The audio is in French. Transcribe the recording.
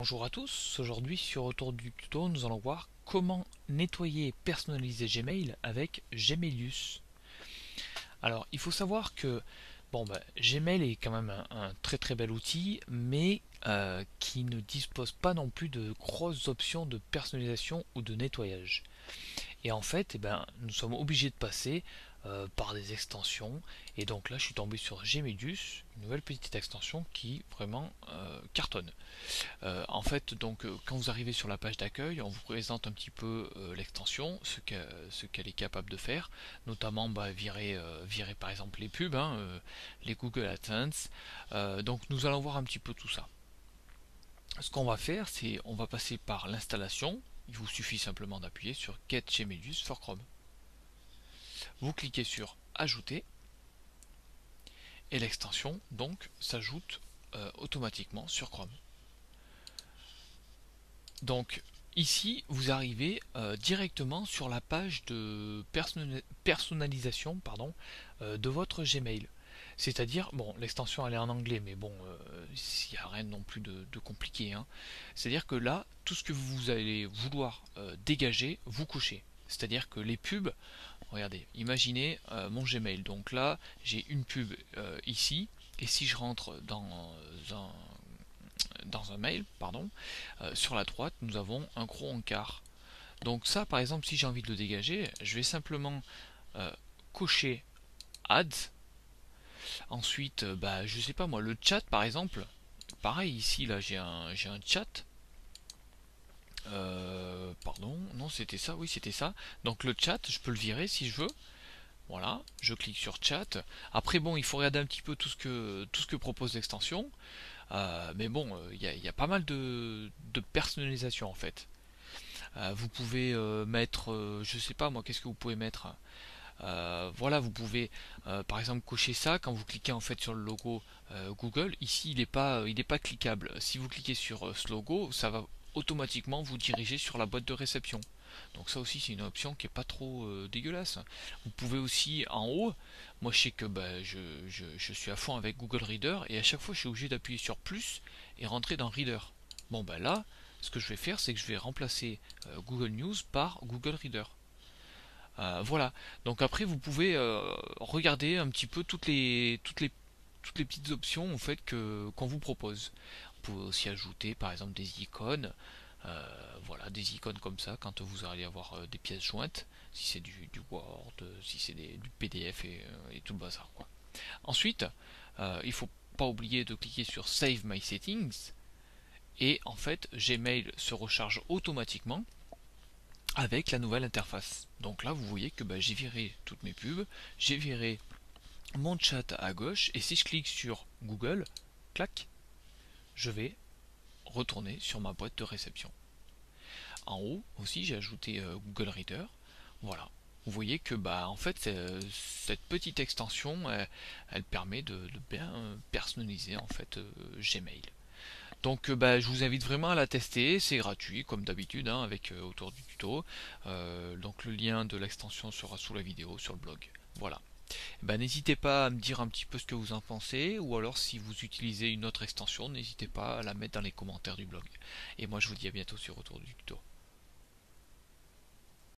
Bonjour à tous, aujourd'hui sur Autour du tuto, nous allons voir comment nettoyer et personnaliser Gmail avec Gmailius. Alors il faut savoir que Gmail est quand même un très très bel outil, mais qui ne dispose pas non plus de grosses options de personnalisation ou de nettoyage. Et en fait, nous sommes obligés de passer par des extensions. Et donc là, je suis tombé sur Gmedius, une nouvelle petite extension qui vraiment cartonne. En fait, quand vous arrivez sur la page d'accueil, on vous présente un petit peu l'extension, ce qu'elle est capable de faire, notamment virer par exemple les pubs, les Google AdSense. Donc nous allons voir un petit peu tout ça. Ce qu'on va faire, c'est on va passer par l'installation. Il vous suffit simplement d'appuyer sur Get Gmedius for Chrome. Vous cliquez sur Ajouter et l'extension donc s'ajoute automatiquement sur Chrome. Donc ici, vous arrivez directement sur la page de personnalisation de votre Gmail. C'est-à-dire, bon, l'extension elle est en anglais, mais bon, il n'y a rien non plus de compliqué, hein. C'est-à-dire que là, tout ce que vous allez vouloir dégager, vous cochez. C'est-à-dire que les pubs, regardez, imaginez mon Gmail. Donc là, j'ai une pub ici, et si je rentre dans un mail, sur la droite, nous avons un gros encart. Donc ça, par exemple, si j'ai envie de le dégager, je vais simplement cocher Add. Ensuite, je sais pas moi, le chat, par exemple. Pareil, ici, là, j'ai un chat. Pardon, non, c'était ça, oui, c'était ça. Donc le chat, je peux le virer si je veux. Voilà, je clique sur chat. Après, bon, il faut regarder un petit peu tout ce que propose l'extension. Mais bon, il y a pas mal de personnalisation en fait. Vous pouvez mettre, je sais pas moi, qu'est-ce que vous pouvez mettre. Voilà, vous pouvez par exemple cocher ça quand vous cliquez en fait sur le logo Google. Ici, il est pas cliquable. Si vous cliquez sur ce logo, ça va automatiquement vous diriger sur la boîte de réception. Donc ça aussi c'est une option qui est pas trop dégueulasse. Vous pouvez aussi en haut, moi je sais que je suis à fond avec Google Reader et à chaque fois je suis obligé d'appuyer sur plus et rentrer dans Reader. Bon là, ce que je vais faire c'est que je vais remplacer Google News par Google Reader. Voilà. Donc après vous pouvez regarder un petit peu toutes les petites options en fait qu'on vous propose. Vous pouvez aussi ajouter par exemple des icônes. Voilà, des icônes comme ça quand vous allez avoir des pièces jointes, si c'est du Word, si c'est du PDF et tout le bazar quoi. Ensuite, il faut pas oublier de cliquer sur Save My Settings et en fait Gmail se recharge automatiquement avec la nouvelle interface. Donc là vous voyez que j'ai viré toutes mes pubs, j'ai viré mon chat à gauche et si je clique sur Google, clac, je vais retourner sur ma boîte de réception. En haut aussi j'ai ajouté Google Reader. Voilà. Vous voyez que en fait cette petite extension elle permet de bien personnaliser en fait Gmail. Donc je vous invite vraiment à la tester, c'est gratuit comme d'habitude avec autour du tuto. Donc le lien de l'extension sera sous la vidéo sur le blog. Voilà. N'hésitez pas à me dire un petit peu ce que vous en pensez, ou alors si vous utilisez une autre extension, n'hésitez pas à la mettre dans les commentaires du blog. Et moi je vous dis à bientôt sur Autour du tuto.